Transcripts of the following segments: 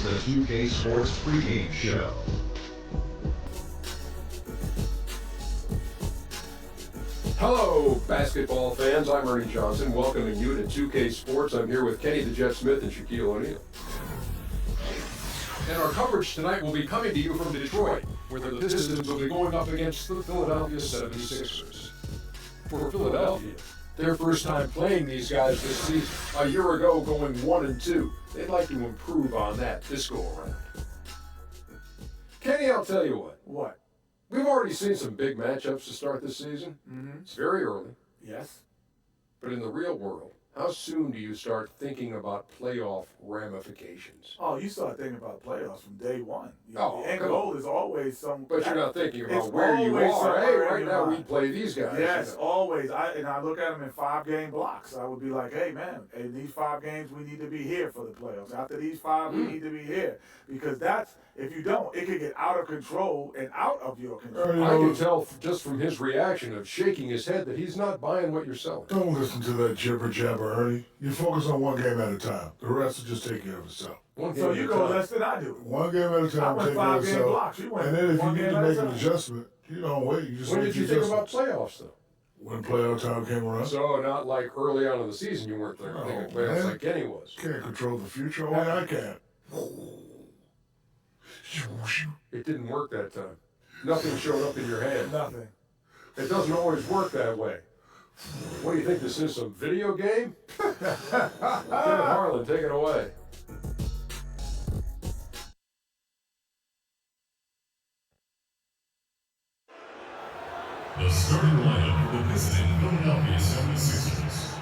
the 2K Sports pregame show. Hello, basketball fans. I'm Ernie Johnson, welcoming you to 2K Sports. I'm here with Kenny the Jet Smith and Shaquille O'Neal. And our coverage tonight will be coming to you from Detroit, where the Pistons will be going up against the Philadelphia 76ers. For Philadelphia, their first time playing these guys this season. A year ago, going 1-2. They'd like to improve on that this go-around. Kenny, I'll tell you what. What? We've already seen some big matchups to start this season. Mm-hmm. It's very early. Yes. But in the real world, how soon do you start thinking about playoff ramifications? Oh, you start thinking about playoffs from day one. The end come goal on. is always some. But you're not thinking about it's where you always are. somewhere Hey, in right your now mind. we play these guys. Yes, you know. always. I look at them in 5-game blocks. I would be like, hey, man, in these 5 games, we need to be here for the playoffs. After these 5, we need to be here. Because that's, if you don't, it could get out of control and out of your control. I can tell just from his reaction of shaking his head that he's not buying what you're selling. Don't listen to that jibber jabber, Ernie. You focus on one game at a time. The rest will just take care of itself. So you go less than I do. One game at a time, I went take care of 5-game itself. blocks. You went And then if you one need game to at a make an time. adjustment, you don't wait. You just When make did you the think about adjustments. playoffs, though? When playoff time came around. So not like early on in the season you weren't thinking playoffs man. like Kenny was. Can't control the future. Only I can. It didn't work that time. Nothing showed up in your hand. Nothing. It doesn't always work that way. What do you think this is, some video game? Kevin Harlan, take it away. The starting lineup for the Pistons Philadelphia 76ers.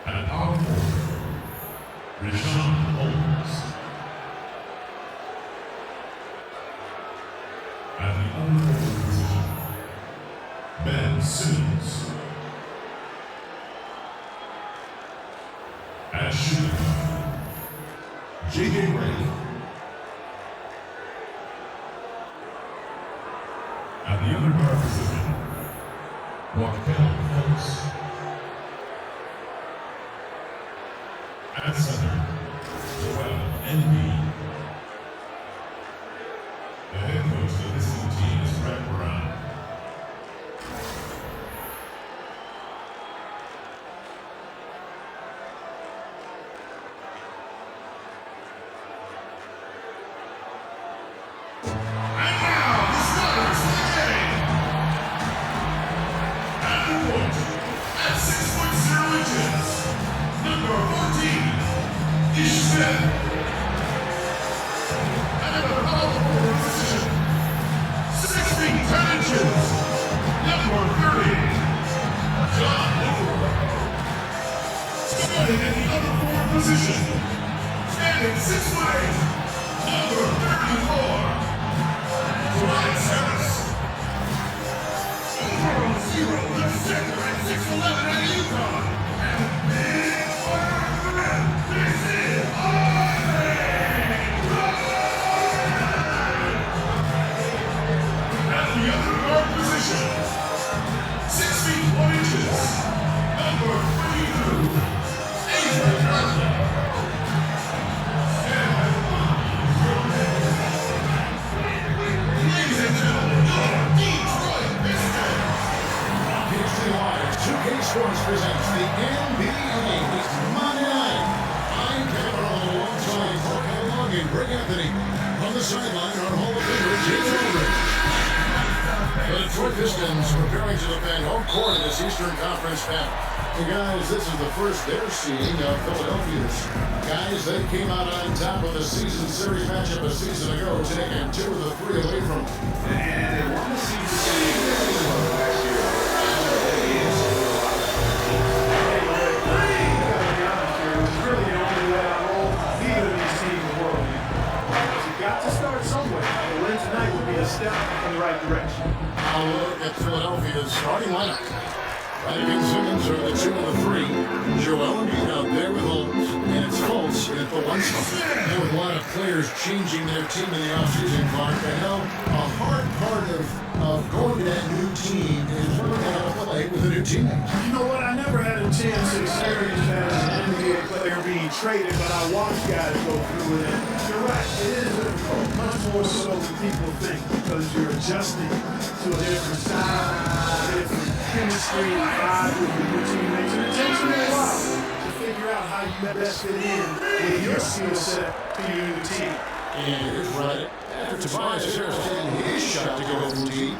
At power forward, Richaun Holmes. At the other forward position, Ben Simmons. At shooting guard, J.J. Redick. At the other guard position, Markel Fultz. At center, Joel Embiid. The head coach of this new team is Brett Brown. And now, the starters for the game. At the point, at 6'0" inches, number 14, Ish Smith. And at the power forward position, 6 feet 10 inches, number 30, John Moore. Starting at the other forward position, standing 6'8", number 34, Elias. Over on 0, the center at 6'11" at UConn. And big man, this is at the other guard position, 6 feet 1 inches, number 32, Adrian Bradley. Ladies and gentlemen, your Detroit Pistons. PhD Live, 2K Sports presents the NBA this Monday night. I'm Kevin Harlan alongside Mark Kellogg and Greg Anthony. On the sideline, our Hall of Famer, Jim Ulrich. The Detroit Pistons preparing to defend home court in this Eastern Conference battle. And guys, this is the first they're seeing of Philadelphia's. Guys, they came out on top of the season series matchup a season ago, taking 2 of the 3 away from them. And they won the season series last year. It's really the only way I roll neither of these teams in the world. You got to start somewhere. A win tonight would be a step in the right direction. Now look at Philadelphia's starting lineup. Redick and Simmons are the 2 and the 3. Joel Embiid out there with Holmes, and it's Fultz at the 1 spot. And with a lot of players changing their team in the offseason, Clark, I know a hard part of going to that new team is learning how to play with a new teammate. You know what? I never had a chance to experience that as an NBA player being traded, but I watch guys go through it. And you're right, it is difficult, much more so than people think, because you're adjusting to a different style, a different chemistry and vibe with your teammates. And it takes you a while to figure out how you best fit in with your skill set to your new team. And here's right after Tobias Harris taking his shot to go from deep.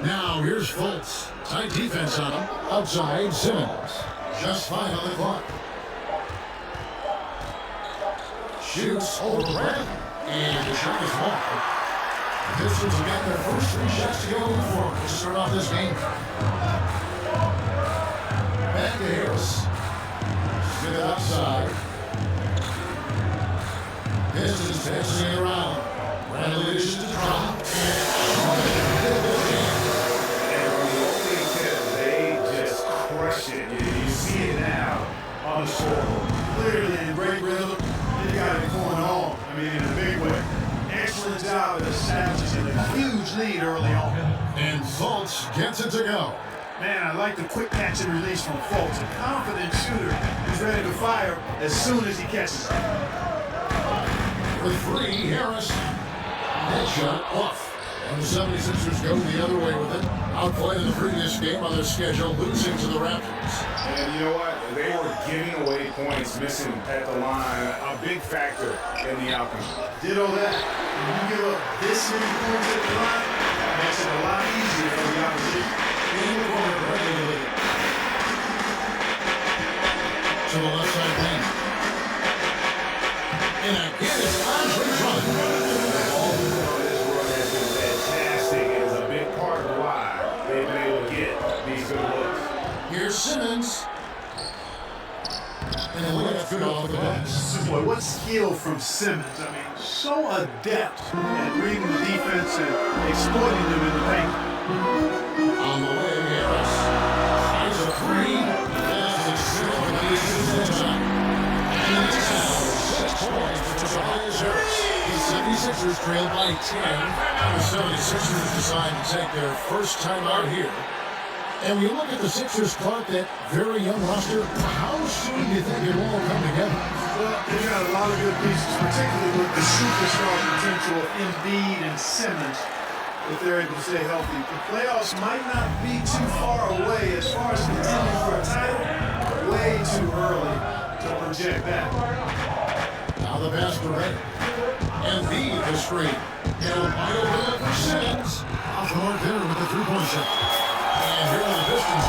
Now here's Fultz. Tight defense on him. Outside Simmons. Just 5 on the clock. Shoots over Bradley. And the shot is long. The Pistons have got their first 3 shots to go forward to start off this game. Back to Harris. Smith outside. Pistons passing it around. Bradley dishes to drop. Crush it. You see it now on the scoreboard. Clearly in great rhythm. They got it going on. I mean, in a big way. Excellent job at establishing a huge lead early on. And Fultz gets it to go. Man, I like the quick catch and release from Fultz. A confident shooter who's ready to fire as soon as he catches it. For 3, Harris. Headshot off. And the 76ers go the other way with it. Outplayed in the previous game on their schedule, losing to the Raptors. And you know what? They were giving away points, missing at the line. A big factor in the outcome. Ditto that. When you give up this many points at the line, it makes it a lot easier for the opposition. In the corner, Bradley. To the left side lane. And again, it's Andre Drummond. Here's Simmons. And the layup good off the box. Boy, what skill from Simmons. I mean, so adept at reading the defense and exploiting them in the paint. On the way, Harris. Finds a 3. That's a shot for the Eagles. And it's out. 6 points for Tobias Harris. The 76ers trail by 10. The 76ers decide to take their first time out here. And we look at the Sixers, Clark, that very young roster. How soon do you think it will all come together? Well, they got a lot of good pieces, particularly with the superstar potential of Embiid and Simmons, if they're able to stay healthy. The playoffs might not be too far away as far as contending for a title. Way too early to project that. Now the pass to Red. Embiid the screen. And a wide open for Simmons. Off the mark there with the 3-point shot. And here are the Pistons.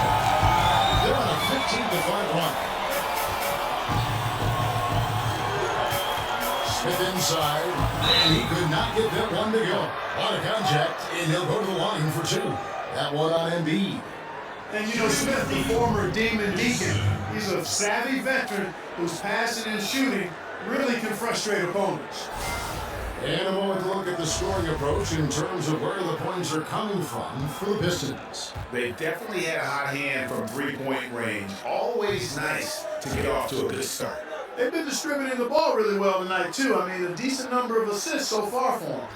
They're on a 15-5 run. Smith inside, and he could not get that one to go. On a contact, and he'll go to the line for 2. That one on Embiid. And you know, Smith, the former Demon Deacon, he's a savvy veteran whose passing and shooting really can frustrate opponents. And a moment to look at the scoring approach in terms of where the points are coming from for the Pistons. They definitely had a hot hand from 3-point range. Always nice to get off to a good start. They've been distributing the ball really well tonight, too. I mean, a decent number of assists so far for them.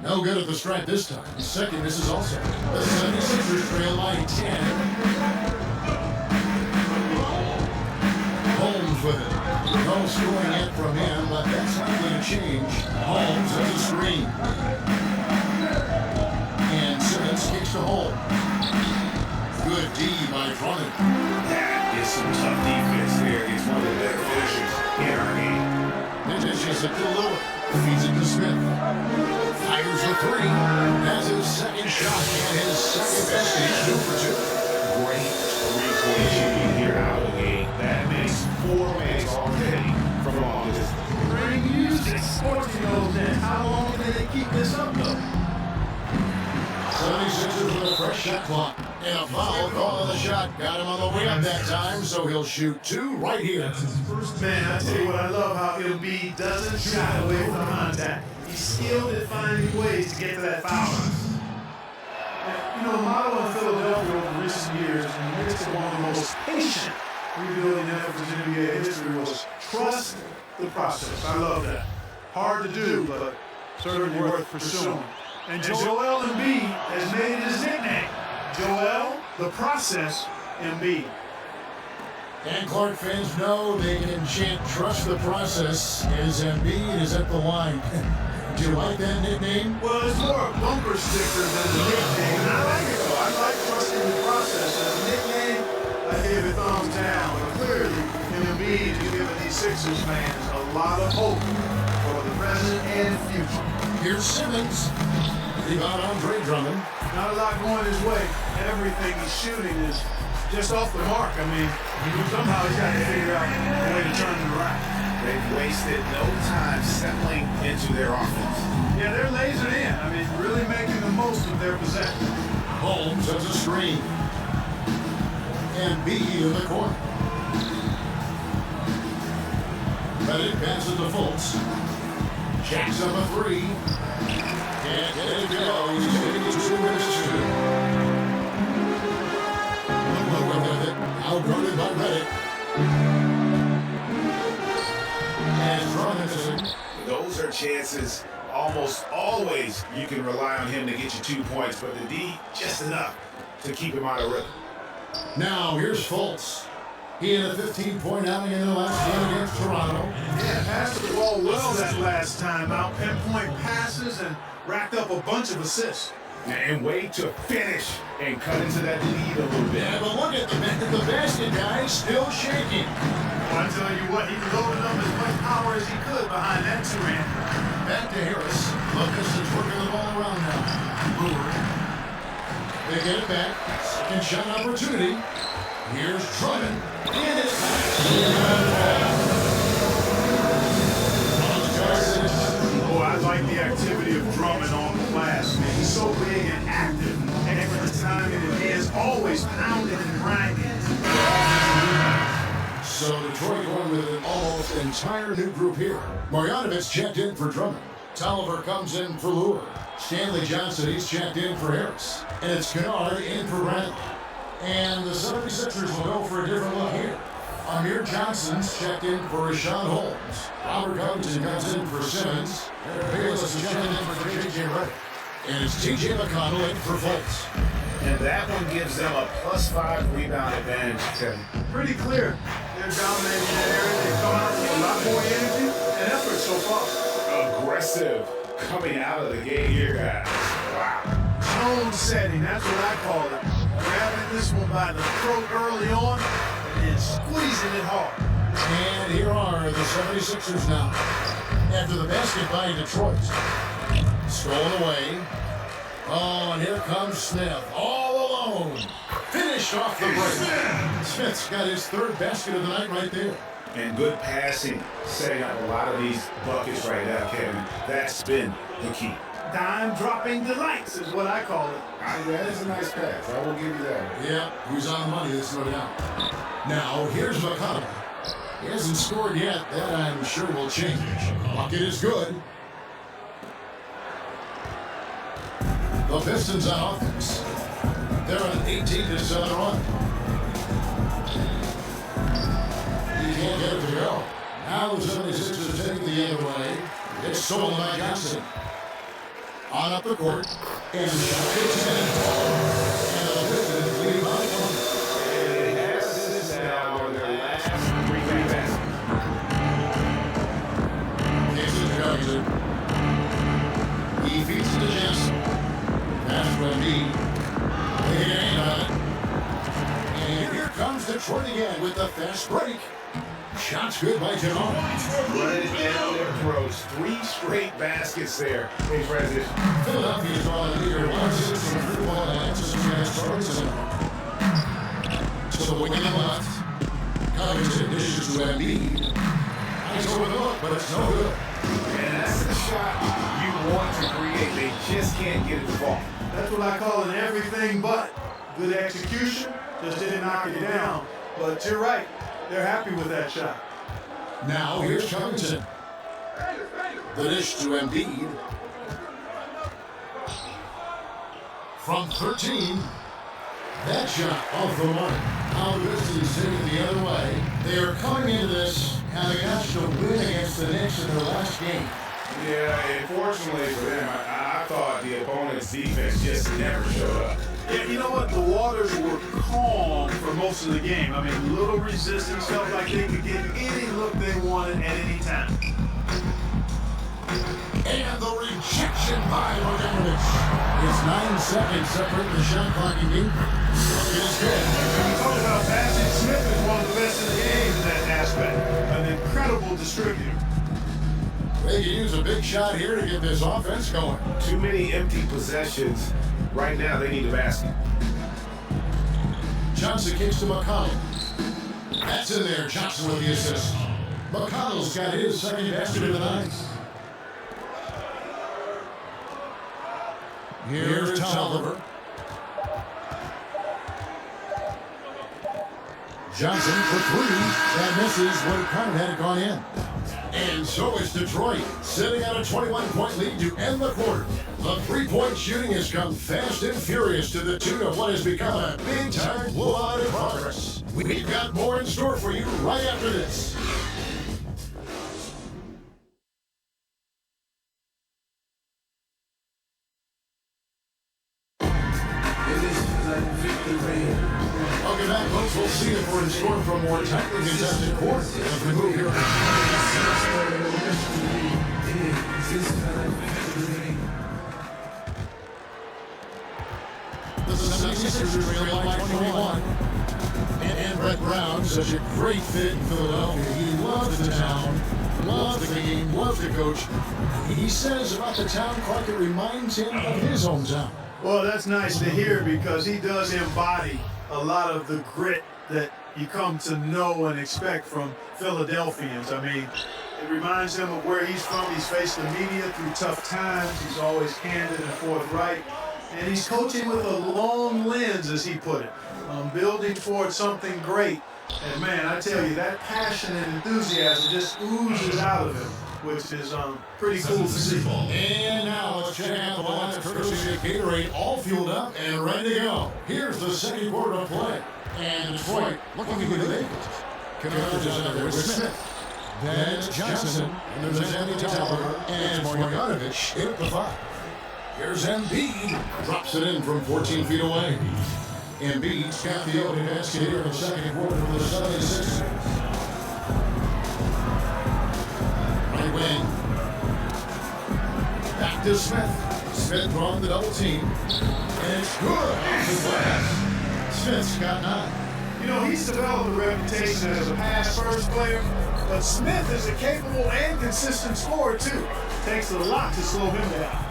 No good at the stripe this time. The second misses also. The 76ers trail by 10. Holmes with it. No scoring yet from him, but that's likely to change. Holmes at the screen. And Simmons kicks to Holmes. Good D by Drummond. That is some tough defense there against one of the better finishers in our game. It dishes it to Lillard. Feeds it to Smith. Fires the 3. Has his second shot and his second best. He's 2 for 2. Great 3-point shooting here out of the gate. That makes 4 wins already from long distance. Great music. Sports knows that. How long can they keep this up, though? 76ers with a fresh shot clock. And a foul call on the shot. Got him on the way up that time, so he'll shoot 2 right here. Man, I tell you what, I love how Embiid doesn't shy away from contact. He's skilled at finding ways to get to that foul line. You know, the model in Philadelphia over recent years, in the midst of one of the most patient rebuilding efforts in NBA history, was trust the process. I love that. Hard to do, but certainly worth pursuing. And Joel Embiid has made it his nickname. Joel, the process, Embiid. And Clark fans know they can chant "Trust the process" as Embiid is at the line. Do you like that nickname? Well, it's more a bumper sticker than a nickname. And I like it though. I like trusting the process. As a nickname, I give it thumbs down. But clearly, in Embiid, you're giving these Sixers fans a lot of hope for the present and future. Here's Simmons. Rebound Andre Drummond. Not a lot going his way. Everything he's shooting is just off the mark. I mean, somehow he's got to figure out a way to turn it around. They've wasted no time settling into their offense. Yeah, they're lasered in. I mean, really making the most of their possession. Holmes has a screen. And B in the corner. Bennett passes to Fultz. Jacks up a three. Can't get it to go. He's getting to 2 minutes to shoot. With it. Outguarded by Reddick. And Drummond. Those are chances almost always you can rely on him to get you 2 points, but the D just enough to keep him out of rhythm. Now here's Fultz. He had a 15-point outing in the last game against Toronto. Yeah, passed the ball well that last time out. Pinpoint passes and racked up a bunch of assists. And wait to finish and cut into that lead a little bit. Yeah, but look at the basket, guys, still shaking. Well, I tell you what, he loaded up as much power as he could behind that two-hand. Back to Harris. Lucas is working the ball around now. Brewer. They get it back. Second shot opportunity. Here's Drummond. And it's Oh, I like the activity of Drummond on the glass, man. He's so big and active. Extra time in it. He is always pounding and grinding. So Detroit going with an almost entire new group here. Marjanovic checked in for Drummond. Tolliver comes in for Lure. Stanley Johnson, he's checked in for Harris. And it's Kennard in for Bradley. And the 76ers will go for a different look here. Amir Johnson's checked in for Rashawn Holmes. Robert Covington comes in for Simmons. Eric Bayless is checked in for J.J. Redick. And it's T.J. McConnell in for Fultz. And that one gives them a +5 rebound advantage, Kevin. Pretty clear. They're dominating that area. They come out with a lot more energy and effort so far. Aggressive coming out of the gate here, guys. Wow. Tone setting, that's what I call it. Grabbing this one by the throat early on and then squeezing it hard. And here are the 76ers now. After the basket by Detroit. Stolen away. Oh, and here comes Smith. All alone. Finished off the break. Smith's got his third basket of the night right there. And good passing, setting up a lot of these buckets right now, Kevin. That's been the key. Dime dropping delights is what I call it. That is a nice pass. I will give you that. Yeah, he's on the money, there's no doubt. Now, here's McConnell. He hasn't scored yet. That I'm sure will change. Bucket is good. The Pistons on offense. They're on an 18-7 run. He can't get it to go. Now the 76ers take the other way. It's stolen by Johnson. On up the court. And the shot gets in. And the Pistons lead by 1. And this is now their last 3 baskets. Johnson. He feeds it to Johnson. Pass to Embiid. They get a hand on it. And here comes Detroit again with the fast break. Shots good by Jamal. Running down their throats. 3 straight baskets there in transition. Philadelphia's on a leader 1-6 from 3-1 and to the wing on the left. Covington dishes to Embiid. Nice over the look, but it's no good. And that's the shot you want to create. They just can't get it to fall. That's what I call an everything but. Good execution, just didn't knock it down. But you're right, they're happy with that shot. Now here's Covington. The dish to Embiid. From 13. That shot off the line. Now the Pistons take it the other way. They are coming into this having asked to win against the Knicks in their last game. Yeah, unfortunately for them, I thought the opponent's defense just never showed up. Yeah, you know what? The Waters were calm for most of the game. I mean, little resistance, felt like they could get any look they wanted at any time. And the rejection by Bogdanovich. It's 9 seconds separating the shot clock and game. It is good. You talk about passing. Smith is one of the best in the game in that aspect. An incredible distributor. They can use a big shot here to get this offense going. Too many empty possessions. Right now, they need a basket. Johnson kicks to McConnell. That's in there. Johnson with the assist. McConnell's got his second basket of the night. Here's Tolliver. Johnson for three. That misses what kind of had gone in. And so is Detroit, sitting at a 21-point lead to end the quarter. The three-point shooting has come fast and furious to the tune of what has become a big-time blowout in progress. We've got more in store for you right after this. Welcome back, folks. We'll see if we're in store for a more tightly contested quarter as we move here. The 76ers trail by 21. And Brett Brown, such a great fit in Philadelphia. He loves the town, loves the game, loves the coach. He says about the town, Clark, it reminds him of his hometown. Well, that's nice to hear because he does embody a lot of the grit that you come to know and expect from Philadelphians. I mean, it reminds him of where he's from. He's faced the media through tough times. He's always candid and forthright. And he's coaching with a long lens, as he put it, building towards something great. And, man, I tell you, that passion and enthusiasm just oozes out of him, which is pretty cool to see. And now let's check out the lineup courtesy of Gatorade, all fueled up and ready to go. Here's the second quarter of play. And Detroit looking to get it. Commanders is out there with Smith. Then it's Johnson, and there's Andy Tolliver, and Bogdanovich hit the 5. Here's Embiid, drops it in from 14 feet away. Embiid's got the opening basket here in the second quarter for the 76ers. Right wing. Back to Smith. Smith on the double team. And it's good. Smith's got 9. You know, he's developed a reputation as a pass-first player, but Smith is a capable and consistent scorer, too. Takes a lot to slow him down.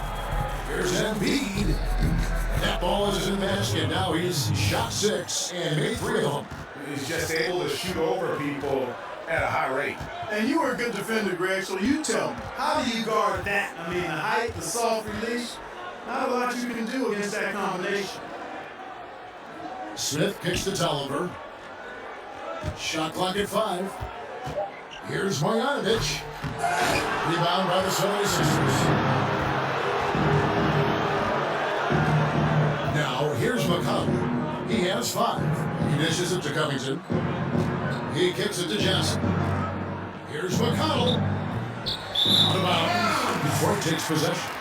Here's Embiid. That ball is in the basket. Now he's shot 6 and made 3 of them. He's just able to shoot over people at a high rate. And you were a good defender, Greg, so you tell me, how do you guard that? I mean, the height, the soft release, not a lot you can do against that combination. Smith kicks to Tolliver. Shot clock at 5. Here's Bogdanovich. Rebound by the 76ers. Now, here's McConnell. He has 5. He dishes it to Covington. He kicks it to Johnson. Here's McConnell. Out of bounds. Detroit takes possession.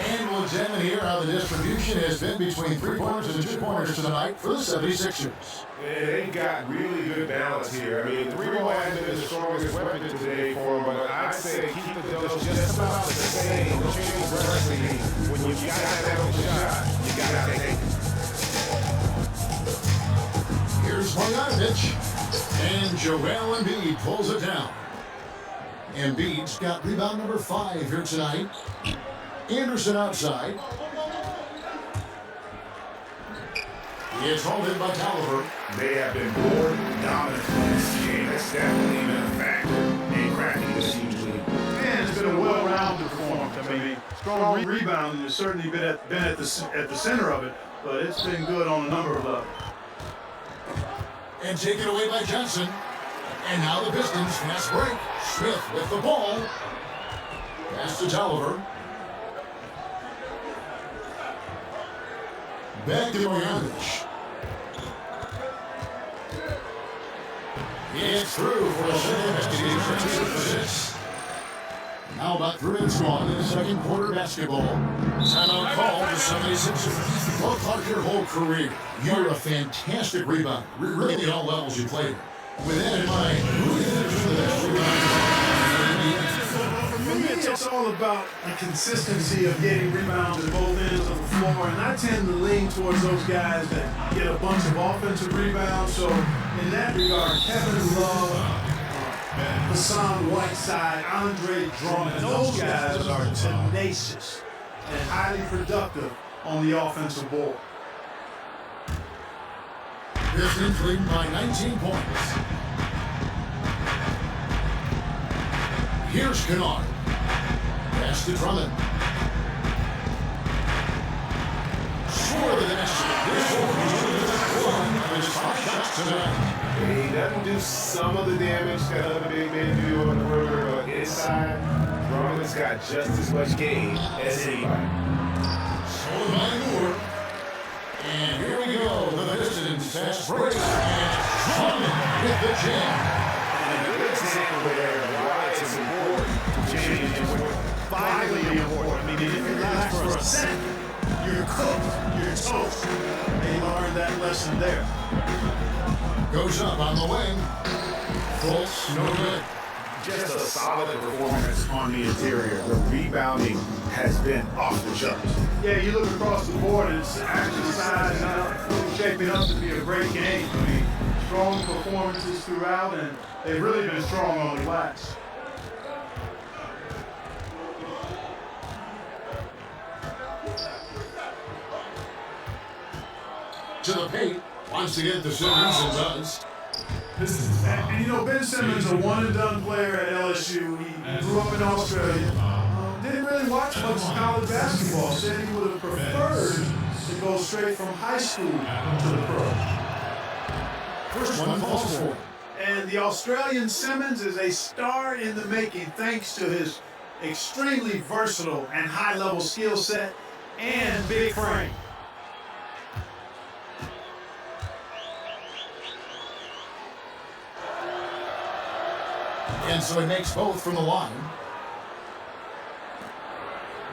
And we'll examine here how the distribution has been between 3-pointers and 2-pointers tonight for the 76ers. Yeah, they got really good balance here. I mean, 3-ball hasn't been the strongest weapon today for them, but I'd say keep the dose just about the same. When you got that open shot, you got to take it. Here's Bogdanovich. And Joel Embiid pulls it down. Embiid's got rebound number 5 here tonight. Anderson outside. It's hauled in by Tolliver. They have been more dominant in this game. That's definitely been a factor in cracking this huge lead. And it's been a well-rounded performance. I mean, strong rebounding has certainly been at the center of it, but it's been good on a number of levels. And taken away by Johnson. And now the Pistons fast break. Smith with the ball. Pass to Tolliver. Back to Bogdanovich. It's through for a second basket for 2 for 6. How about 3 minutes gone in the second quarter basketball? Timeout call to 76ers. Well, Clark, your whole career, you're a fantastic rebounder. Really at all levels you played. With that in mind, who do you think is the best rebounder? For me, it's all about the consistency of getting rebounds at both ends of the floor, and I tend to lean towards those guys that get a bunch of offensive rebounds. So in that regard, Kevin Love, Hassan Whiteside, Andre Drummond, those guys are tenacious and highly productive on the offensive board. Pistons leading by 19 points. Here's Kennard. Pass to Drummond. Score the basket. This one of his 5 shots tonight. He doesn't do some of the damage that other big men do on the perimeter, but inside, Drummond's got just as much game as anybody. Sold by Moore. And here we go. The Pistons fast break. And Drummond with the jam. And a good example there of why it's important to change is vitally important. I mean, if you Relax for a second. You're cooked. You're toast. They learned that lesson there. Goes up on the wing. Fultz, no good. Just a solid performance on the interior. The rebounding has been off the charts. Yeah, you look across the board and it's actually sizing up, shaping up to be a great game. I mean, strong performances throughout, and they've really been strong on the glass. To the paint. Wants to get the Simmons and does. And you know, Ben Simmons, a one-and-done player at LSU. He grew up in Australia. Didn't really watch much college basketball. Said he would have preferred to go straight from high school to the pro. First one falls for. And the Australian Simmons is a star in the making thanks to his extremely versatile and high-level skill set and big frame. And so he makes both from the line.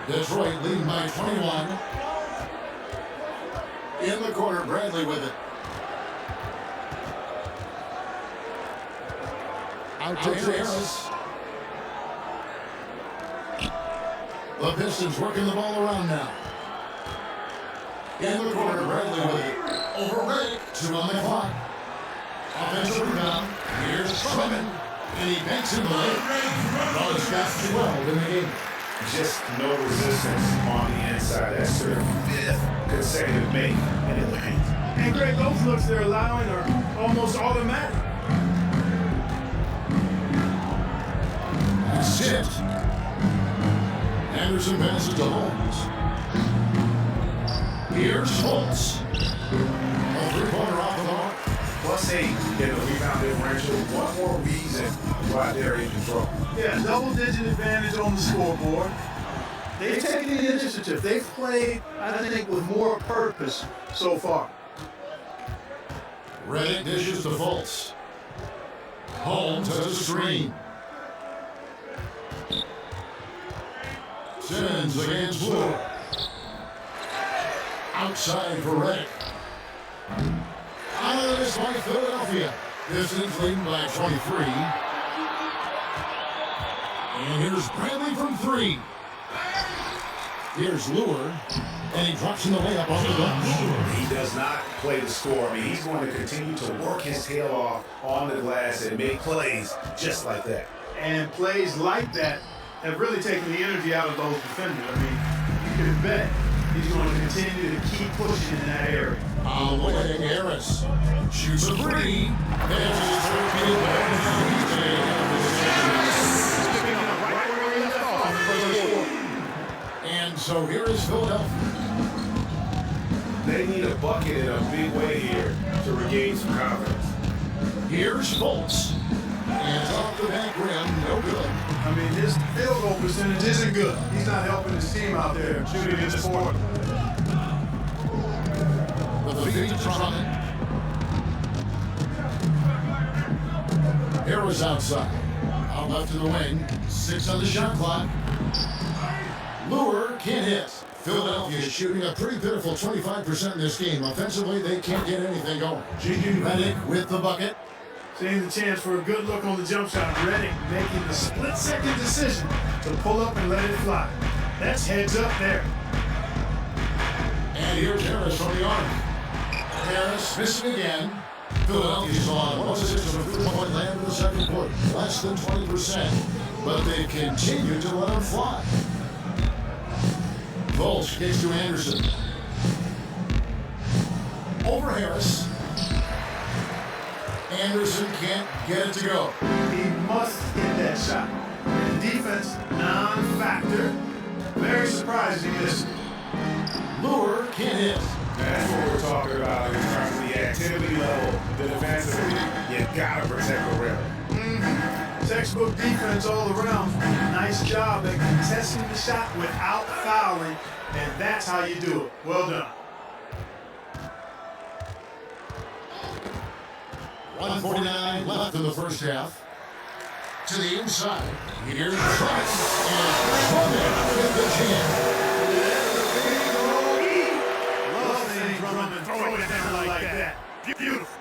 Detroit leading by 21. In the corner, Bradley with it. Out to Elias. The Pistons working the ball around now. In the corner, Bradley with it. Over Redick. 2 on the clock. Offensive rebound. Here's Drummond. And he banks in the lane. He's got 12 in the game. Just no resistance on the inside. That's their 5th consecutive make in the paint. And Greg, those looks they're allowing are almost automatic. Sit. Anderson passes to Holmes. Here's Fultz. A 3-pointer off the mark. +8 in the rebound differential. One more reason why they're in control. Yeah, double-digit advantage on the scoreboard. They've taken the initiative. They've played, I think, with more purpose so far. Redick dishes to Fultz. Holmes has a screen. Simmons against Blue. Outside for Redick. Out of this by Philadelphia. Pistons leading by 23. And here's Bradley from 3. Here's Lure. And he drops in the layup on the glass. He does not play the score. I mean, he's going to continue to work his tail off on the glass and make plays just like that. And plays like that have really taken the energy out of those defenders. I mean, you can bet he's going to continue to keep pushing in that area. On the way, Harris shoots a 3. And so here is Philadelphia. They need a bucket in a big way here to regain some confidence. Here's Fultz. And off the back rim, no good. I mean, his field goal percentage isn't good. He's not helping his team out there shooting in the sport. The feed to Drummond. Harris outside. Out now left to the wing. 6 on the shot clock. Lure can't hit. Philadelphia is shooting a pretty pitiful 25% in this game. Offensively, they can't get anything going. Redick with the bucket. Seeing the chance for a good look on the jump shot. Redick making the split-second decision to pull up and let it fly. That's heads up there. And here's Harris from the arc. Harris missing again. Philadelphia's on 1 6 from three-point land in the second quarter. Less than 20%. But they continue to let him fly. Volch kicks to Anderson. Over Harris. Anderson can't get it to go. He must hit that shot. Defense, non-factor. Very surprising, isn't it? Lure can't hit. That's what we're talking about in terms of the activity level. Defensively, you gotta protect the rim. Textbook defense all around. Nice job at contesting the shot without fouling, and that's how you do it. Well done. 1:49 left in the first half. To the inside. Here's Drummond. And Drummond with the jam. Love seeing Drummond throw it down like that. Beautiful.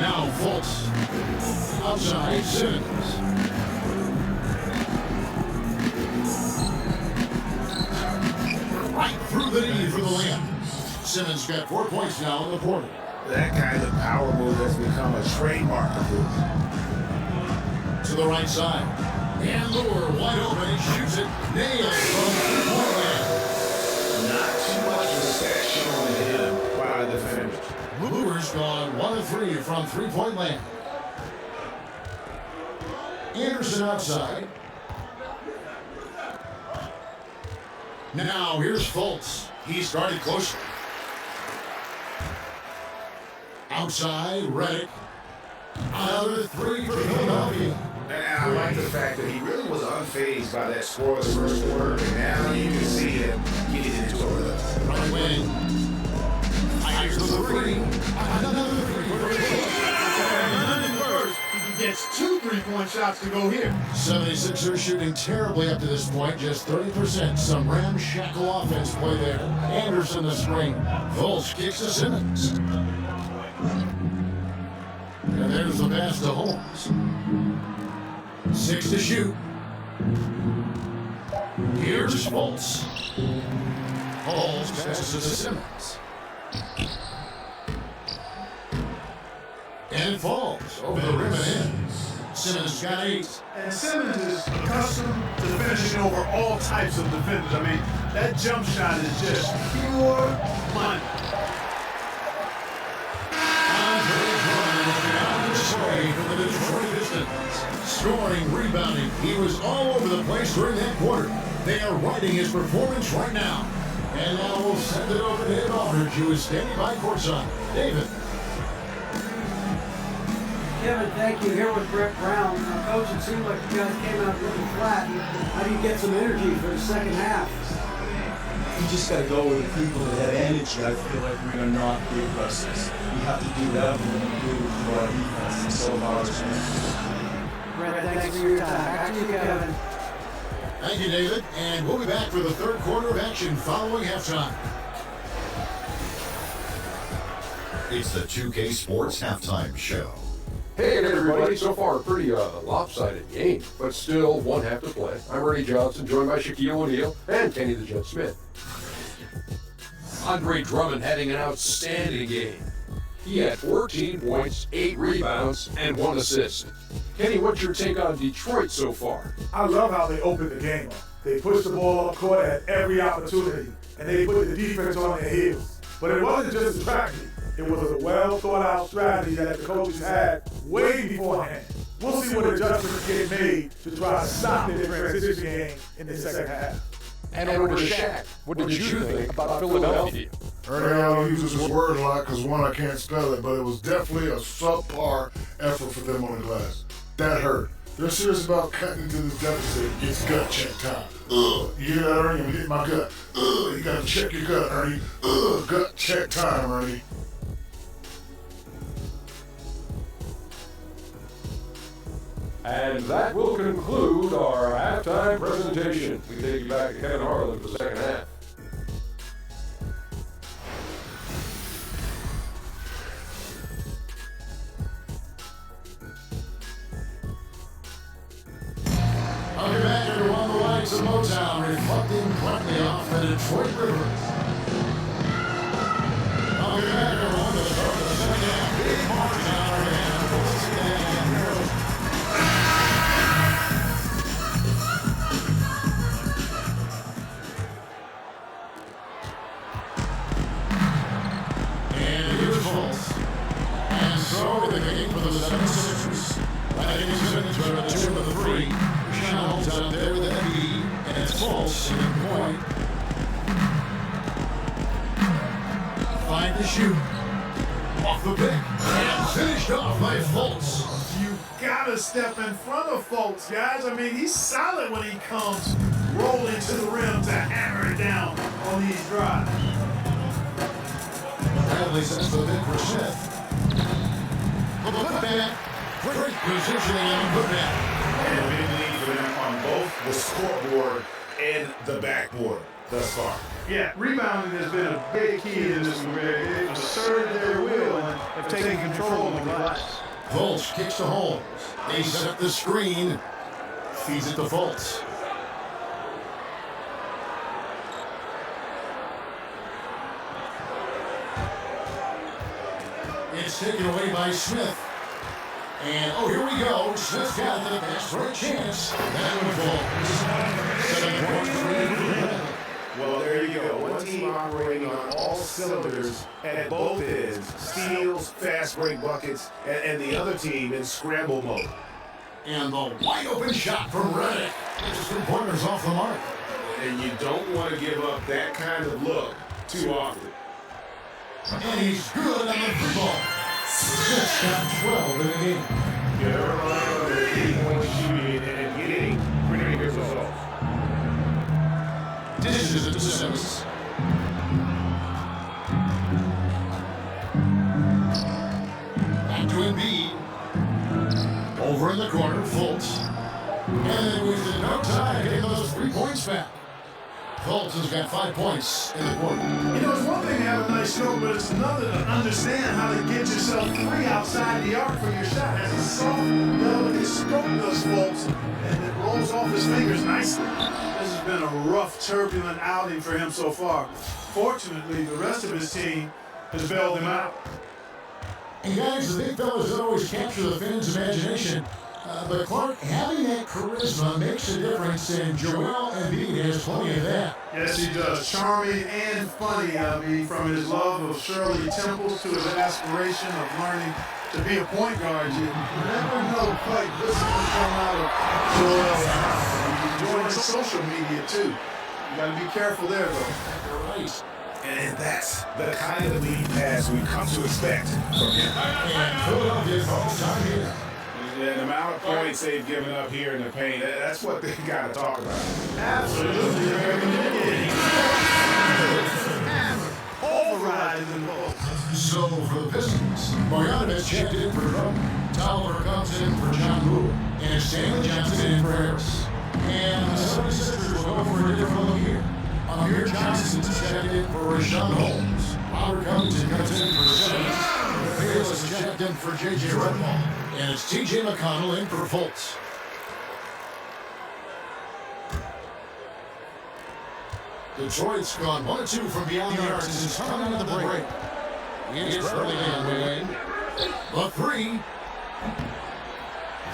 Now Fultz. Outside Simmons. Right through the knee for the layup. Simmons got 4 points now in the quarter. That kind of power move has become a trademark of his. To the right side. And Lure wide open. He shoots it. Nails from three-point land. Not too much respect shown to him by the defenders. Lure's gone 1 of 3 from three-point land. Anderson outside. Now here's Fultz. He started closer. Outside, Redick. Another 3 for Philadelphia. And I like the fact that he really was unfazed by that scoreless first quarter, and now you can see him getting into a rhythm. Right wing. Fires the 3. Another 3 for Philadelphia. He gets 2 3-point shots to go here. 76ers shooting terribly up to this point, just 30%. Some ramshackle offense play there. Anderson the screen. Fultz kicks to Simmons. And there's the pass to Holmes. 6 to shoot. Here's Fultz. Holmes passes to Simmons. And it falls over the rim and in. Simmons got 8. And Simmons is accustomed to finishing over all types of defenders. I mean, that jump shot is just pure money. For the Detroit Pistons. Scoring, rebounding, he was all over the place during that quarter. They are riding his performance right now. And now we'll send it over to David Aldridge, who is standing by courtside. David. Kevin, thank you. Here with Brett Brown. Coach, it seemed like you guys came out really flat. How do you get some energy for the second half? You just got to go with the people that have energy. I feel like we're going to not be aggressive. We have to do whatever we do for our defense. It's so hard. Brett, thanks for your time. Back to you, Kevin. Thank you, David. And we'll be back for the third quarter of action following halftime. It's the 2K Sports Halftime Show. Hey again, everybody. So far, a pretty lopsided game, but still one half to play. I'm Ernie Johnson, joined by Shaquille O'Neal and Kenny the Jet Smith. Andre Drummond having an outstanding game. He had 14 points, 8 rebounds, and 1 assist. Kenny, what's your take on Detroit so far? I love how they opened the game up. They pushed the ball up court at every opportunity, and they put the defense on their heels. But it wasn't just a strategy. It was a well-thought-out strategy that the coaches had way beforehand. We'll see what adjustments get made to try to stop their transition game in the second half. And over to Shaq, what did you think about Philadelphia? Ernie, I don't use this word a lot because, one, I can't spell it, but it was definitely a subpar effort for them on the glass. That hurt. They're serious about cutting into this deficit. It's gut check time. You hear that, Ernie? I'm hitting my gut. You got to check your gut, Ernie. Gut check time, Ernie. And that will conclude our halftime presentation. We take you back to Kevin Harlan for the second half. Welcome back, everyone. The lights of Motown reflecting brightly off the Detroit River. Welcome back, everyone, to the start of the second half. Big margin on our hands. And here's Fultz. And so in the game for the 76ers. Right into the 2 of the 3. Holmes out there with that lead, and it's Fultz in the point. Find the shoot. Off the pick. And finished off by Fultz. You gotta step in front of Fultz, guys. I mean, he's solid when he comes rolling to the rim to hammer it down on these drives. Bradley sets the pick for Smith. For the putback. Great positioning on the putback. And big lead for them on both the scoreboard and the backboard thus far. Yeah, rebounding has been a big key in this one. They've asserted their will and have taken control on the glass. Fultz kicks to Holmes. They set up the screen. Feeds it to Fultz. It's taken away by Smith. And, oh, here we go. Smith got the pass for a chance. That one falls. 7 points for Well, there you go. One team operating on all cylinders at both ends. Steals, fast break buckets, and the other team in scramble mode. And the wide open shot from Redick. There's 2 pointers off the mark. And you don't want to give up that kind of look too often. And he's good on the free ball. Smith's got 12 in the game. You're relying on their 3-point shooting and getting pretty good results. Dishes it to Simmons. Back to Embiid. Over in the corner, Fultz. And then wasted no time getting those 3 points back. Fultz has got 5 points in the quarter. You know, it's one thing to have a nice stroke, but it's another to understand how to get yourself free outside the arc for your shot. Has a soft, delicate stroke, does Fultz, and it rolls off his fingers nicely. This has been a rough, turbulent outing for him so far. Fortunately, the rest of his team has bailed him out. And guys, the big fellas don't always capture the fans' imagination. But Clark, having that charisma makes a difference, and Joel Embiid has plenty of that. Yes, he does. Charming and funny. I mean, from his love of Shirley Temple to his aspiration of learning to be a point guard, you never know quite what's going to come out of Joel. He's enjoying social media, too. You got to be careful there, though. Right. And that's the kind of lead pass we've come to expect from him. And Philadelphia's all time here. And the amount of points they've given up here in the paint, that's what they got to talk about. Absolutely. Overriding the ball. So for the Pistons, Marjanovic checked in for Drummond. Tolliver comes in for John Moore. And Stanley Johnson in for Harris. And the 76ers will go for a different look here. Amir Johnson's checked in for Rashawn Holmes. Robert Covington comes in for Simmons. Phill is checked in for J.J. Redmond. And it's T.J. McConnell in for Fultz. Detroit's gone 1-2 from beyond the arc since coming into the break. It's early on Wayne. The 3.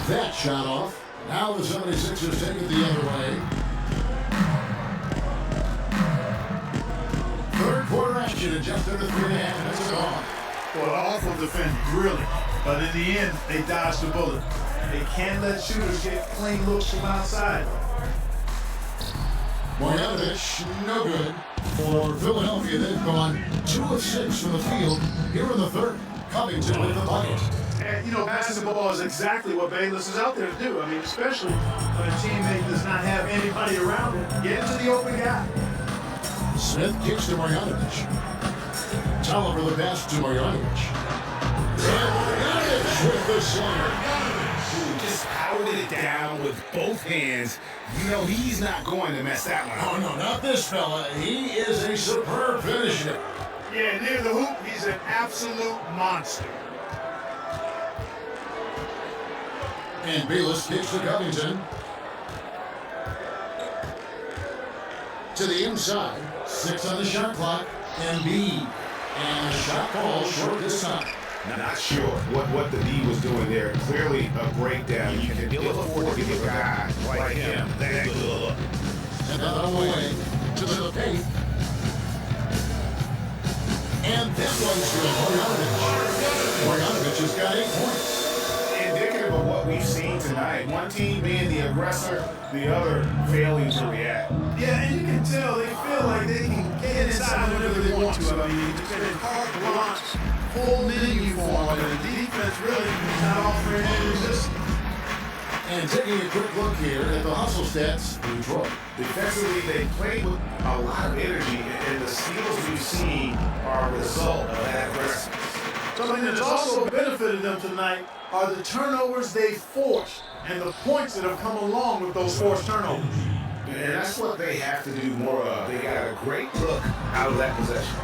That shot off. Now the 76ers take it the other way. Third quarter action in just under 3.5 minutes gone. Well, awful defense, really. But in the end, they dodged the bullet. They can't let shooters get clean looks from outside. Marjanovic, no good. For Philadelphia, they've gone 2 of 6 from the field here in the third. Covington with the bucket. And, you know, passing the ball is exactly what Bayless is out there to do. I mean, especially when a teammate does not have anybody around him. Get into the open guy. Smith kicks to Marjanovic. Tolliver the pass to Marjanovic. And Marjanovic with the slinger. just powered it down with both hands. You know he's not going to mess that one up. Oh, no, not this fella. He is a superb finisher. Yeah, near the hoop, he's an absolute monster. And Bayless kicks to Covington. To the inside. 6 on the shot clock. Embiid. And the shot falls short this time. Not sure what the D was doing there. Clearly a breakdown. You can ill afford to give a guy like him that good look. And out of the way to the paint. And that one's good. Bogdanovich has got 8 points. Indicative of what we've seen tonight. One team being the aggressor, the other failing to react. Yeah, and you can tell they feel like they can get inside whenever they want to. I mean, it's been carte blanche, full menu for them, and the defense really is not offering any resistance. And taking a quick look here at the hustle stats for Detroit. Defensively, they played with a lot of energy, and the steals we've seen are a result of that aggressiveness. Something that's also benefited them tonight are the turnovers they forced and the points that have come along with those forced turnovers. And that's what they have to do more of. They got a great look out of that possession.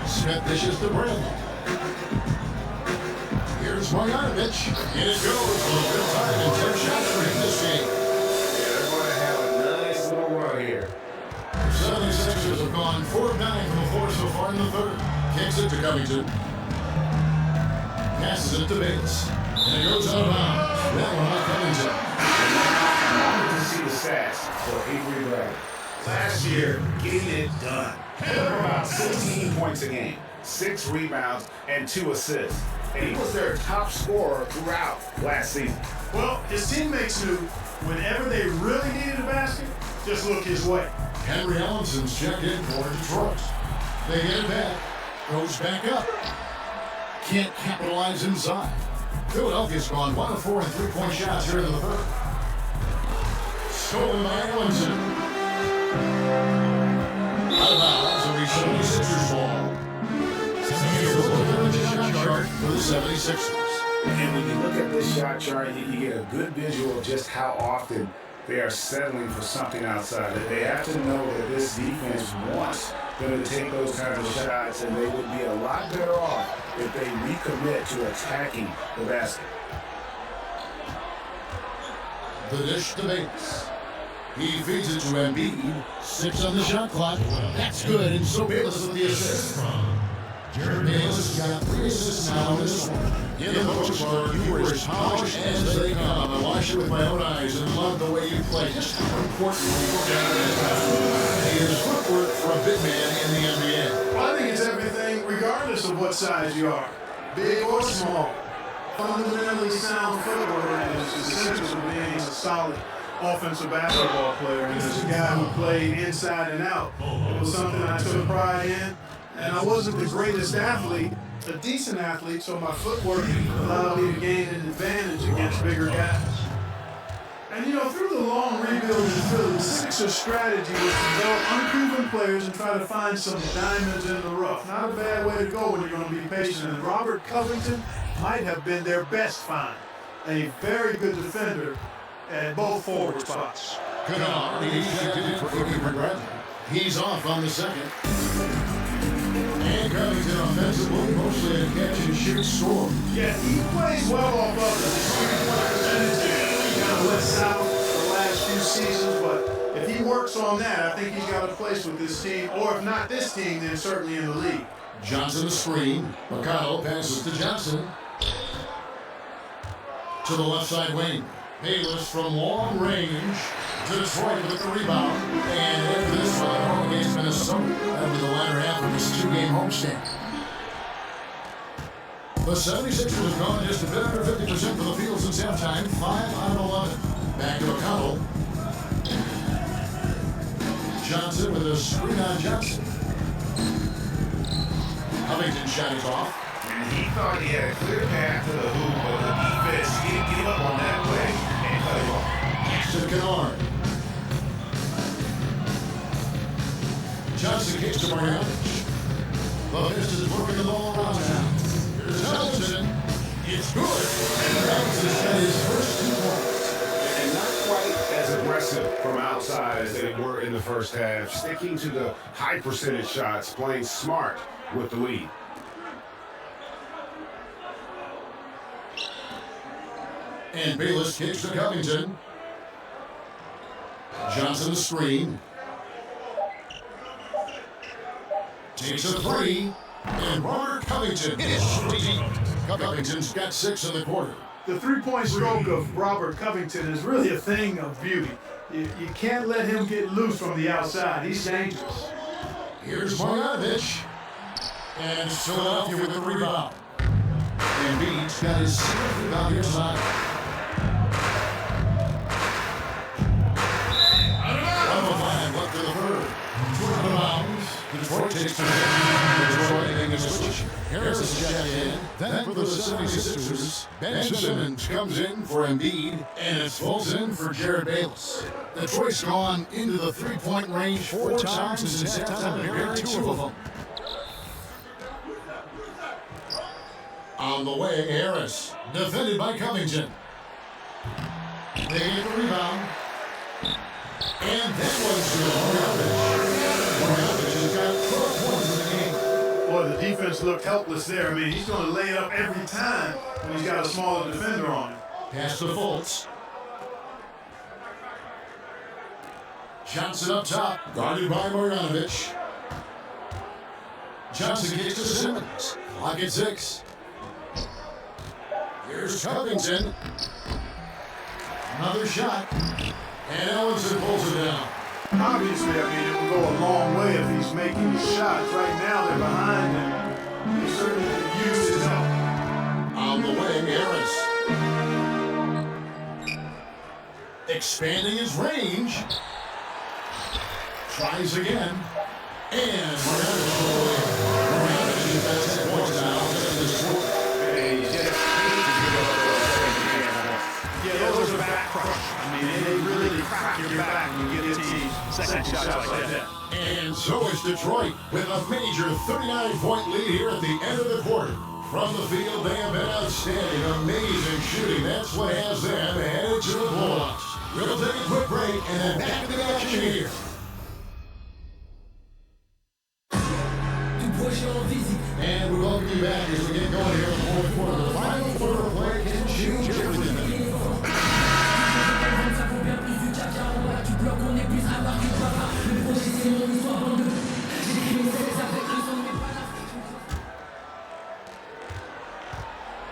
Smith dishes to Bradley. Here's Bogdanovich. In it goes. A good time and 10 shots for him this game. Yeah, they're going to have a nice little run here. The 76ers have gone 4 of 9 from the floor so far in the third. Kicks it to Covington. Passes it to Bayless. And it goes out of bounds. That one by Covington. I wanted to see the stats for Avery Bradley. Last year, getting it done. About 16 points a game, 6 rebounds, and 2 assists. And he was their top scorer throughout last season. Well, his teammates knew whenever they really needed a basket, just look his way. Henry Ellison's checked in for Detroit. They get it back. Goes back up. Can't capitalize inside. Philadelphia's gone 1 of 4 and 3-point shots here in the third. Stolen by Ellison. Out of bounds, and we 76ers ball. Here's a look at the shot chart for the 76ers. And when you look at this shot chart, you get a good visual of just how often they are settling for something outside. They have to know that this defense wants them to take those kinds of shots, and they would be a lot better off if they recommit to attacking the basket. The dish to Bayless. He feeds it to Embiid. 6 on the shot clock. That's good, and so Bayless with the assist. Bayless has got 3 assists now in this one. In the postcard, you were as polished as they come. I watched it with my own eyes and loved the way you play. Just how important you go down this time. He is footwork for a big man in the NBA. Well, I think it's everything, regardless of what size you are, big or small. Fundamentally sound footwork is essential to being a solid offensive basketball player. And as a guy who played inside and out, it was something I took pride in. And I wasn't the greatest athlete, a decent athlete, so my footwork allowed me to gain an advantage against bigger guys. And you know, through the long rebuild in Philly, the Sixers' strategy was to develop unproven players and try to find some diamonds in the rough. Not a bad way to go when you're going to be patient. And Robert Covington might have been their best find. A very good defender at both forward spots. Kennard, he's checked in for Avery Bradley. He's off on the second. And Covington offensively, mostly a catch-and-shoot score. Yeah, he plays well off of the three-point percentage. He kind of let south the last few seasons, but if he works on that, I think he's got a place with this team, or if not this team, then certainly in the league. Johnson the screen. McConnell passes to Johnson. To the left side wing. Bayless from long range. Detroit with the rebound. And after this one, home against Minnesota. That'll be the latter half of this 2-game homestand. The 76ers have gone just a bit under 50% from the field since halftime. 5 out of 11. Back to McConnell. Johnson with a screen on Johnson. Covington shot is off. And he thought he had a clear path to the hoop, but the defense didn't give up on that play and cut him off. To Kennard. Johnson kicks to Bogdanovich. The Pistons working the ball around now. Here's Ellison. It's from outside as they were in the first half, sticking to the high percentage shots, playing smart with the lead. And Bayless kicks to Covington. Johnson the screen. Takes a three. And Robert Covington is deep. Covington's got 6 in the quarter. The three-point stroke of Robert Covington is really a thing of beauty. You can't let him get loose from the outside. He's dangerous. Here's Marjanovic. And Philadelphia with the rebound. And Embiid's got his 7th rebound here tonight. Left to the third. Out of bounds. Detroit takes possession. Detroit making a switch. Harris is checked in. Then for the 76ers, Ben Simmons comes in for Embiid, and it's Fultz in for Jared Bayless. Detroit's gone into the three-point range 4 times since halftime, and buried 2 of them. On the way, Harris, defended by Covington. They get the rebound. And that one's good. Marjanovic has got 12 points in the game. Boy, the defense looked helpless there. I mean, he's going to lay it up every time when he's got a smaller defender on him. Pass to Fultz. Johnson up top, guarded by Marjanovic. Johnson gets to Simmons. Clock at 6. Here's Covington. Another shot. And Ellenson pulls it down. Obviously, I mean, it would go a long way if he's making shots. Right now, they're behind him. He certainly could use his help. On the way, Harris. Expanding his range. Tries again. And Marjanovic has got 10 points now. Yeah, those are back crush. I mean, they really crack your back when you get to second shots like that. And so is Detroit with a major 39-point lead here at the end of the quarter. From the field, they have been outstanding, amazing shooting. That's what has them headed to the blowouts. We'll take a quick break and then back to the action here. And we welcome you back as we get going here in the fourth quarter. The final quarter of play can change everything.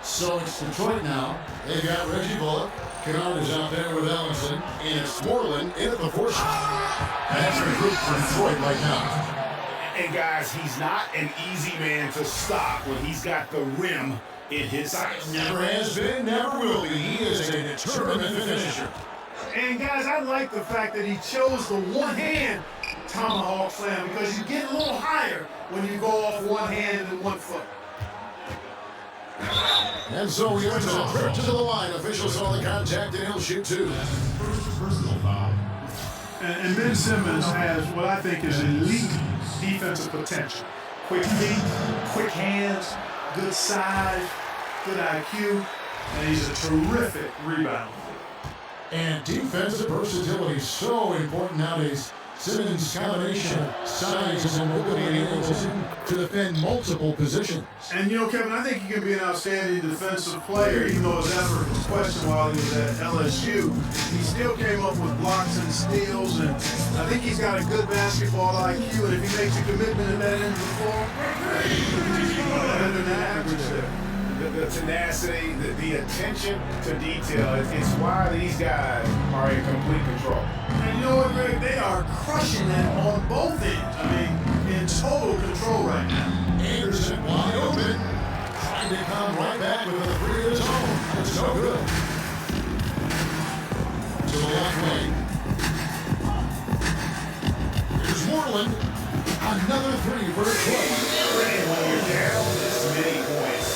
So it's Detroit now. They've got Reggie Bullock. Kennard is out there with Ellenson. And it's Moreland in at the fourth. That's the group for Detroit right now. And guys, he's not an easy man to stop when he's got the rim in his sights. Never has been, never will be. He is a determined finisher. And guys, I like the fact that he chose the one-hand tomahawk slam because you get a little higher when you go off one hand and one foot. And so we are to the trip to the line. Officials saw the contact and he'll shoot 2. Personal foul. And Ben Simmons has what I think is elite defensive potential. Quick feet, quick hands, good size, good IQ, and he's a terrific rebounder. And defensive versatility is so important nowadays. Simmons' combination of size and mobility enables him to defend multiple positions. And you know, Kevin, I think he can be an outstanding defensive player, even though his effort was questioned while he was at LSU. He still came up with blocks and steals, and I think he's got a good basketball IQ, and if he makes a commitment to that end of the floor, better than average there. The tenacity, the attention to detail, it's why these guys are in complete control. And you know what, Greg? They are crushing that on both ends. I mean, in total control right now. Anderson wide open. Trying to come right back with a 3 of his own. It's no good. To the left wing. Here's Moreland. Another 3 for Detroit. And when you're down this many points,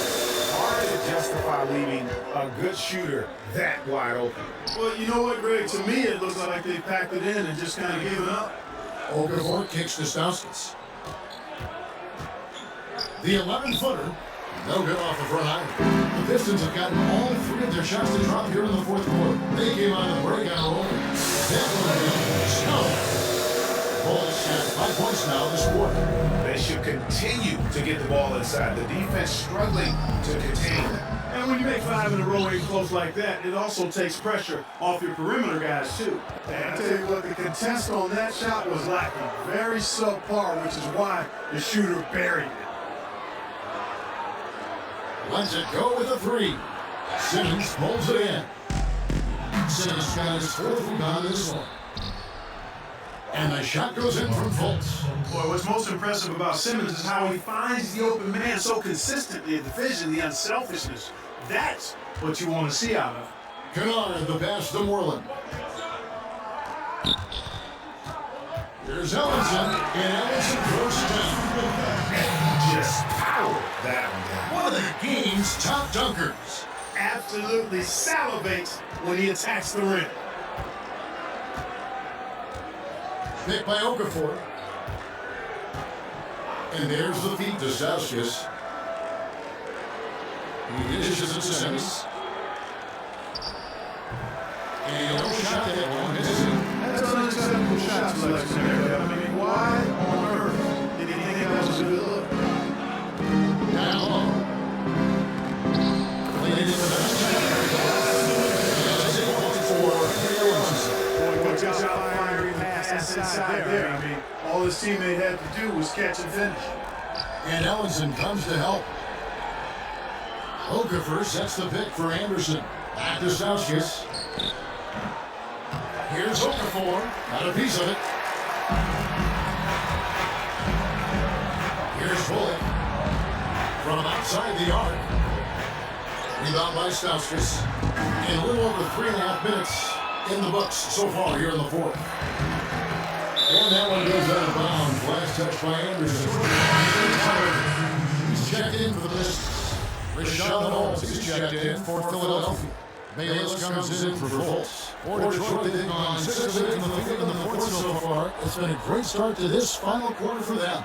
hard to justify leaving a good shooter that wide open. Well, you know what, Greg? To me, it looks like they packed it in and just kind of given up. Okafor kicks to Stauskas. The 11-footer, no good off the front iron. The Pistons have gotten all 3 of their shots to drop here in the fourth quarter. They came on the break on a roll. That one is no. Bullets have 5 points now this quarter. They should continue to get the ball inside. The defense struggling to contain them. And when you make 5 in a row and close like that, it also takes pressure off your perimeter guys, too. And I tell you what, the contest on that shot was lacking. Very subpar, which is why the shooter buried it. Lets it go with a 3. Simmons pulls it in. Simmons got his 4th rebound in this one. And the shot goes in from Fultz. Boy, what's most impressive about Simmons is how he finds the open man so consistently, the vision, the unselfishness. That's what you want to see out of him. Kennard, the pass to Moreland. Here's Ellenson, and Ellenson throws it down. Just power that one down. One of the game's top dunkers. Absolutely salivates when he attacks the rim. Picked by Okafor. And there's the feed to Stauskas. He dishes it to Simmons. And he almost shot that one. That's an unacceptable shot selection there. I mean, why on earth did he think that was a good look? Down low. Played into the Boy, watch out, fiery pass inside there. I mean, all his teammate had to do was catch and finish. And Ellenson comes to help. Okafor sets the pick for Anderson. Back to Stauskas. Here's Okafor. Got a piece of it. Here's Bullock. From outside the arc. Rebound by Stauskas. In a little over 3.5 minutes in the books so far here in the 4th. And that one goes out of bounds. Last touch by Anderson. He's checked in for the Pistons. Rashad Holmes is checked in for Philadelphia. Elias comes in for Fultz. For Detroit, they've gone 6 of 8 in the field in the 4th so far. It's been a great start to this final quarter for them.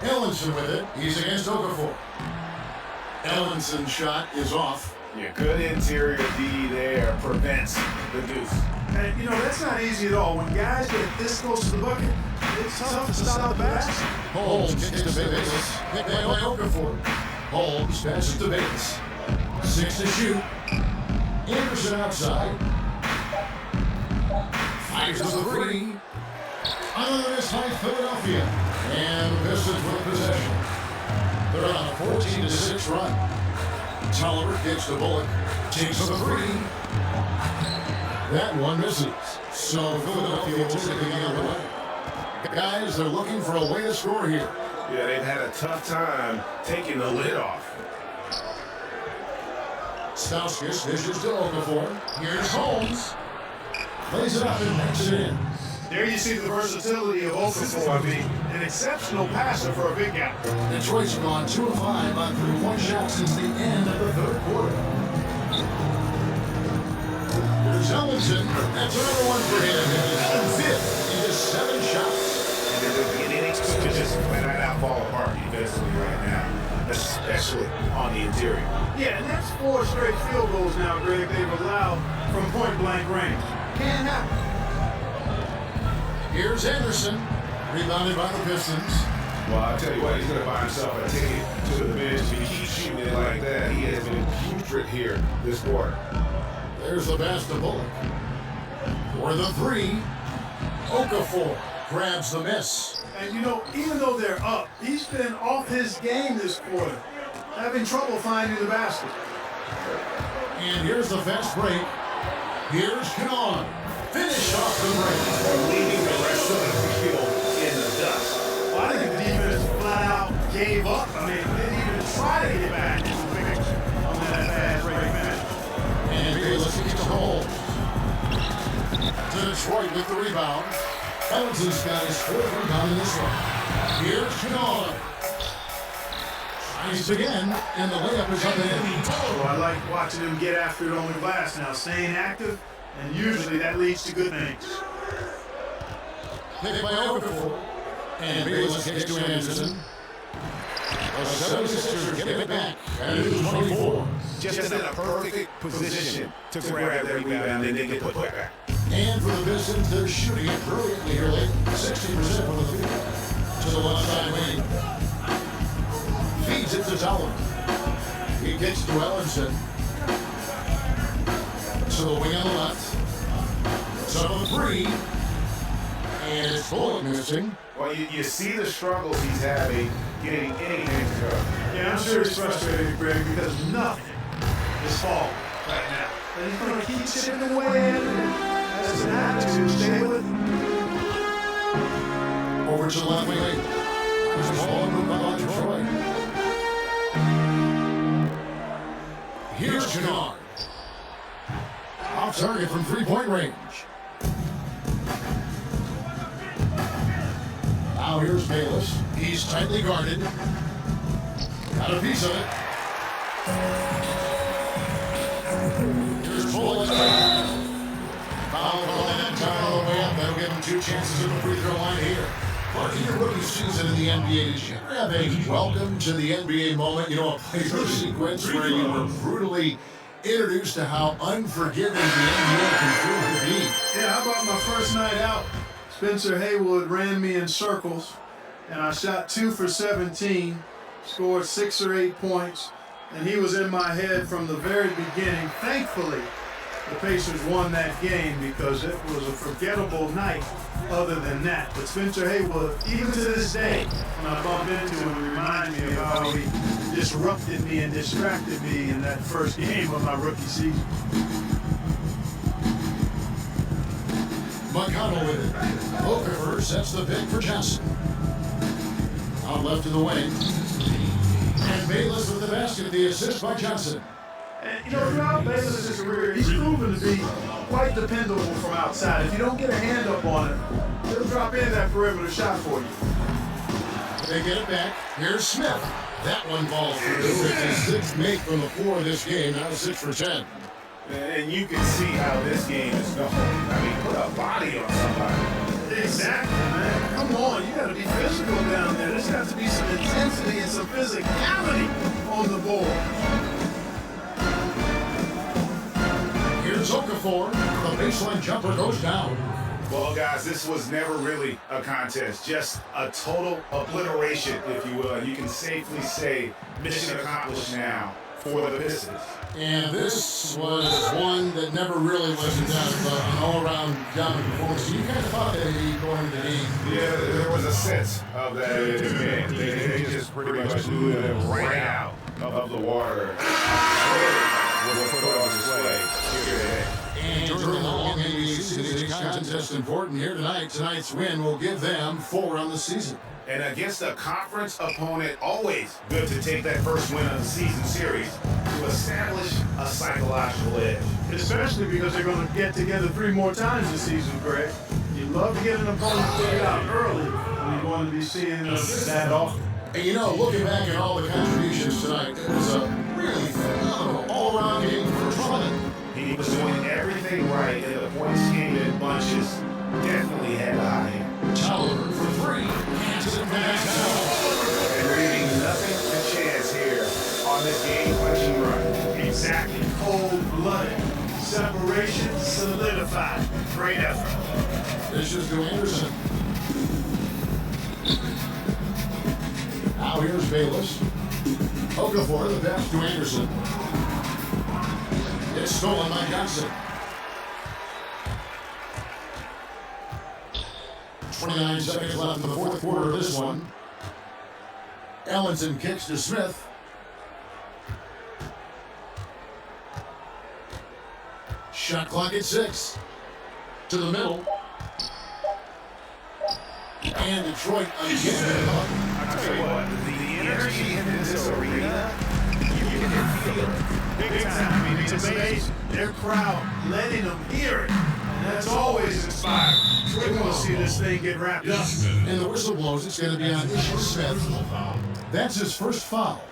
Ellenson with it. He's against Okafor. Ellenson's shot is off. Yeah, good interior D there prevents the deuce. And, you know, that's not easy at all. When guys get this close to the bucket, it's tough to stop the basket. Holmes kicks to Bayless. Picked by Okafor. Holmes passes to Bayless. 6 to shoot. Anderson outside. Fires the 3. Another miss by Philadelphia. And the Pistons with possession. They're on a 14-6 run. Tolliver kicks to Bullock. Takes the 3. That one misses. So Philadelphia will take it the other way. Guys, they're looking for a way to score here. Yeah, they've had a tough time taking the lid off. Stauskas dishes to Okafor. Here's Holmes. Plays it up and makes it in. There you see the versatility of Okafor. I mean, an exceptional passer for a big guy. Detroit's gone 2 of 5 on 3-point shots since the end of the 3rd quarter. Here's Ellenson. That's another one for him. He's 5th in just 7 shots. And the innings could just flat out fall apart defensively right now, especially on the interior. Yeah, and that's 4 straight field goals now, Greg, they've allowed from point-blank range. Can't happen. Here's Anderson, rebounded by the Pistons. Well, I'll tell you what, he's going to buy himself a ticket to the bench. If he keeps shooting it like that, he has been putrid here this quarter. There's the pass to Bullock. For the 3, Okafor grabs the miss. And, you know, even though they're up, he's been off his game this quarter, having trouble finding the basket. And here's the fast break. Here's Kennard. Finish off the break. Leaving the rest of the field in the dust. Well, I think the defense flat out gave up. I mean, they didn't even try to get back in the picture on that fast break finish. And Bayless kicks to Holmes. To Detroit with the rebound. Ellenson's got his 4th rebound in this one. Here's Kennard. Tries again, and the layup is up and in. So I like watching him get after it on the glass now, staying active, and usually that leads to good things. Picked by Okafor. And Bayless kicks to Anderson. The 76ers get it back. And it is 24. Just in a perfect position to grab that rebound and then get put back. And for the Pistons, they're shooting it brilliantly here late. 60% from the field. To the left side wing. Feeds it to Teller. He gets to Ellenson. To the wing on the left. So the three. And it's Bullock missing. Well, you see the struggles he's having getting anything to go. Yeah, I'm sure he's frustrated, Greg, because nothing is falling right now. And he's going to keep chipping away at it. That's an attitude. Stay with it. Over to the left wing. There's a ball moved by Detroit. Here's Kennard. Off target from three-point range. Now here's Bayless. He's tightly guarded. Got a piece of it. Here's Bullock. Foul call and time all the way up. That'll give him 2 chances at the free throw line here. But in your rookie season in the NBA, did you ever have a welcome to the NBA moment? You know, a play sequence where you were brutally introduced to how unforgiving the NBA can prove to be. Yeah, how about my first night out? Spencer Haywood ran me in circles, and I shot 2 for 17, scored 6 or 8 points, and he was in my head from the very beginning. Thankfully, the Pacers won that game because it was a forgettable night other than that. But Spencer Haywood, even to this day, when I bump into him, reminds me of how he disrupted me and distracted me in that first game of my rookie season. McConnell with it. Okafor sets the pick for Johnson. Out left to the wing. And Bayless with the basket, the assist by Johnson. And, you know, throughout Bayless' career, he's proven to be quite dependable from outside. If you don't get a hand up on him, he'll drop in that perimeter shot for you. They get it back. Here's Smith. That one falls through. 56 make from the floor of this game, now 6 for 10. And you can see how this game is going. I mean, put a body on somebody. Exactly, man. Come on, you got to be physical down there. There's got to be some intensity and some physicality on the board. Here's Okafor. The baseline jumper goes down. Well, guys, this was never really a contest, just a total obliteration, if you will. And you can safely say mission accomplished now for the Pistons. And this was one that never really was an all-around dominant performance. You kind of thought that he'd be going to the game. Yeah, there was a sense of that in this game. They just pretty much blew them right out of the water. Was put on display here today. And during the long NBA season, this contest important here tonight. Tonight's win will give them 4 on the season. And against a conference opponent, always good to take that first win of the season series to establish a psychological edge. Especially because they're going to get together 3 more times this season, Greg. You love to get an opponent figured out early, and you're going to be seeing that often. And you know, looking back at all the contributions tonight, it was a really phenomenal all-around game for Drummond. He was doing everything right, and the points came in bunches. Definitely had the high hand. Teller for 3. And leaving nothing to chance here on this game-punching run. Exactly. Cold-blooded. Separation solidified. Great effort. This is to Anderson. Now here's Bayless. Okafor, the pass to Anderson. It's stolen by Johnson. 29 seconds left in the fourth quarter of this one. Ellenson kicks to Smith. Shot clock at 6. To the middle. And Detroit again. I tell you what, the energy in this arena, you can feel it. Big time. I mean, it's amazing. Their crowd letting them hear it. And that's always inspiring. We're going to see this thing get wrapped up. And the whistle blows. It's going to be on Ish Smith. That's his first foul.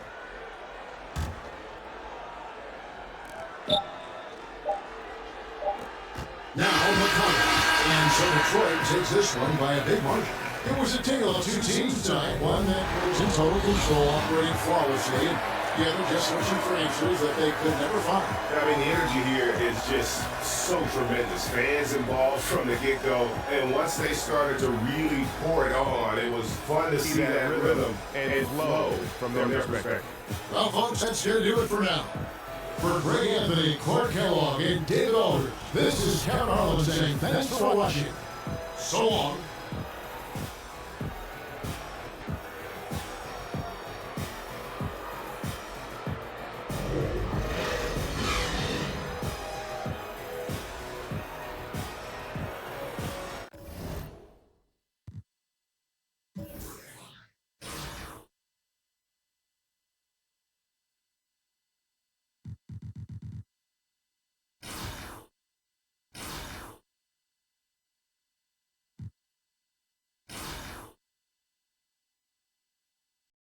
Now McConnell. And so Detroit takes this one by a big margin. It was a tale of 2 teams tonight. One that was in total control, operating flawlessly. together, just searching for answers that they could never find. I mean, the energy here is just so tremendous. Fans involved from the get-go, and once they started to really pour it on, it was fun to see that rhythm and flow from their perspective. Well, folks, that's going to do it for now. For Greg Anthony, Clark Kellogg, and David Aldridge, this is Kevin Harlan saying thanks for watching. So long.